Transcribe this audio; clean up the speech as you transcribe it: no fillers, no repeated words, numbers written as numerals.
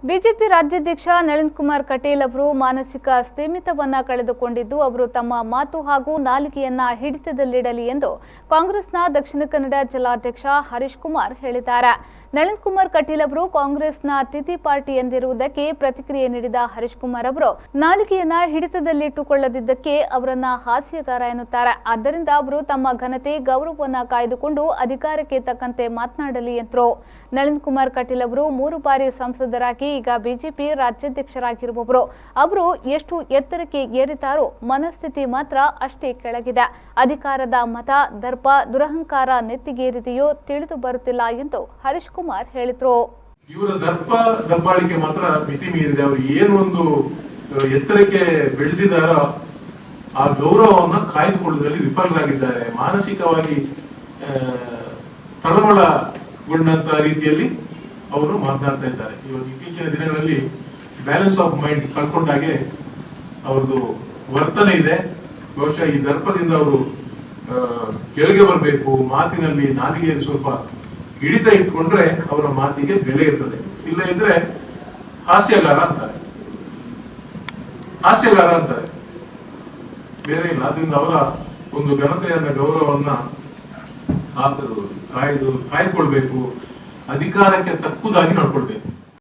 BJP ರಾಜ್ಯಾಧ್ಯಕ್ಷ ನಳಿನ್ ಕುಮಾರ್ ಕಟೀಲ್ ಅವರು ಮಾನಸಿಕ ಸ್ಥಿಮಿತವನ್ನ ಕಳೆದುಕೊಂಡಿದ್ದು ಅವರು ತಮ್ಮ ಮಾತು ಹಾಗೂ ನಾಲಿಗೆಯನ್ನ ಹಿಡಿತದಲ್ಲಿಡಲಿ ಎಂದು ಕಾಂಗ್ರೆಸ್ನ ದಕ್ಷಿಣ ಕನ್ನಡ ಜಿಲ್ಲಾಧ್ಯಕ್ಷ ಹರೀಶ್ ಕುಮಾರ್ ಹೇಳಿದ್ದಾರೆ. ನಳಿನ್ ಕುಮಾರ್ ಕಟೀಲ್ ಅವರು ಕಾಂಗ್ರೆಸ್ನ ತಿಥಿ ಪಾರ್ಟಿ ಎಂದಿರುವುದಕ್ಕೆ ಪ್ರತಿಕ್ರಿಯೆ ನೀಡಿದ ಹರೀಶ್ ಕುಮಾರ್ ಅವರು ನಾಲಿಗೆಯನ್ನ ಹಿಡಿತದಲ್ಲಿಟ್ಟುಕೊಳ್ಳದಿದ್ದಕ್ಕೆ ಅವರನ್ನ ಹಾಸ್ಯಗಾರ ಎನ್ನುತ್ತಾರೆ. ಆದ್ದರಿಂದ ಅವರು ತಮ್ಮ ಘನತೆ ಗೌರವವನ್ನ ಕಾಯ್ದುಕೊಂಡು ಅಧಿಕಾರಕ್ಕೆ ತಕ್ಕಂತೆ ಮಾತನಾಡಲಿ ಎಂದರು. ನಳಿನ್ ಕುಮಾರ್ ಕಟೀಲ್ ಅವರು 3 ಬಾರಿ ಸಂಸದರಾಗಿ ಈಗ ಬಿಜೆಪಿ ರಾಜ್ಯಾಧ್ಯಕ್ಷರಾಗಿರುವವರು. ಅವರು ಎಷ್ಟು ಎತ್ತರಕ್ಕೆ ಏರಿತಾರೋ ಮನಸ್ಥಿತಿ ಮಾತ್ರ ಅಷ್ಟೇ ಕೆಳಗಿದೆ. ಅಧಿಕಾರದ ಮತ, ದರ್ಪ, ದುರಹಂಕಾರ ನೆತ್ತಿಗೇರಿದೆಯೋ ತಿಳಿದು ಬರುತ್ತಿಲ್ಲ ಎಂದು ಹರೀಶ್ ಕುಮಾರ್ ಹೇಳಿದರು. ಇವರ ದರ್ಪ ದಬ್ಬಾಳಿಕೆ ಮಾತ್ರ ಮಿತಿ ಮೀರಿದೆ. ಅವರು ಏನು ಒಂದು ಎತ್ತರಕ್ಕೆ ಬೆಳೆದಿದ್ದಾರೋ ಆ ಗೌರವವನ್ನು ಕಾಯ್ದುಕೊಳ್ಳುವುದರಲ್ಲಿ ವಿಫಲರಾಗಿದ್ದಾರೆ. ಮಾನಸಿಕವಾಗಿ ತಳಮಳಗೊಂಡಂತ ರೀತಿಯಲ್ಲಿ ಅವರು ಮಾತನಾಡ್ತಾ ಇದ್ದಾರೆ. ಇವಾಗ ಇತ್ತೀಚಿನ ದಿನಗಳಲ್ಲಿ ಬ್ಯಾಲೆನ್ಸ್ ಆಫ್ ಮೈಂಡ್ ಕಳ್ಕೊಂಡಾಗೆ ಅವ್ರದ್ದು ವರ್ತನೆ ಇದೆ. ಬಹುಶಃ ಈ ದರ್ಪದಿಂದ ಅವರು ಕೆಳಗೆ ಬರಬೇಕು. ಮಾತಿನಲ್ಲಿ ನಾಲಿಗೆಯಲ್ಲಿ ಸ್ವಲ್ಪ ಹಿಡಿತ ಇಟ್ಕೊಂಡ್ರೆ ಅವರ ಮಾತಿಗೆ ಬೆಲೆ ಇರ್ತದೆ. ಇಲ್ಲ ಇದ್ರೆ ಹಾಸ್ಯಗಾರ ಅಂತಾರೆ, ಬೇರೆ ಇಲ್ಲ. ಅದರಿಂದ ಅವರ ಒಂದು ಘನತೆಯನ್ನ ಗೌರವವನ್ನ ಕಾಯ್ದುಕೊಳ್ಬೇಕು. ಅಧಿಕಾರಕ್ಕೆ ತಕ್ಕುದಾಗಿ ನಡ್ಕೊಳ್ಬೇಕು.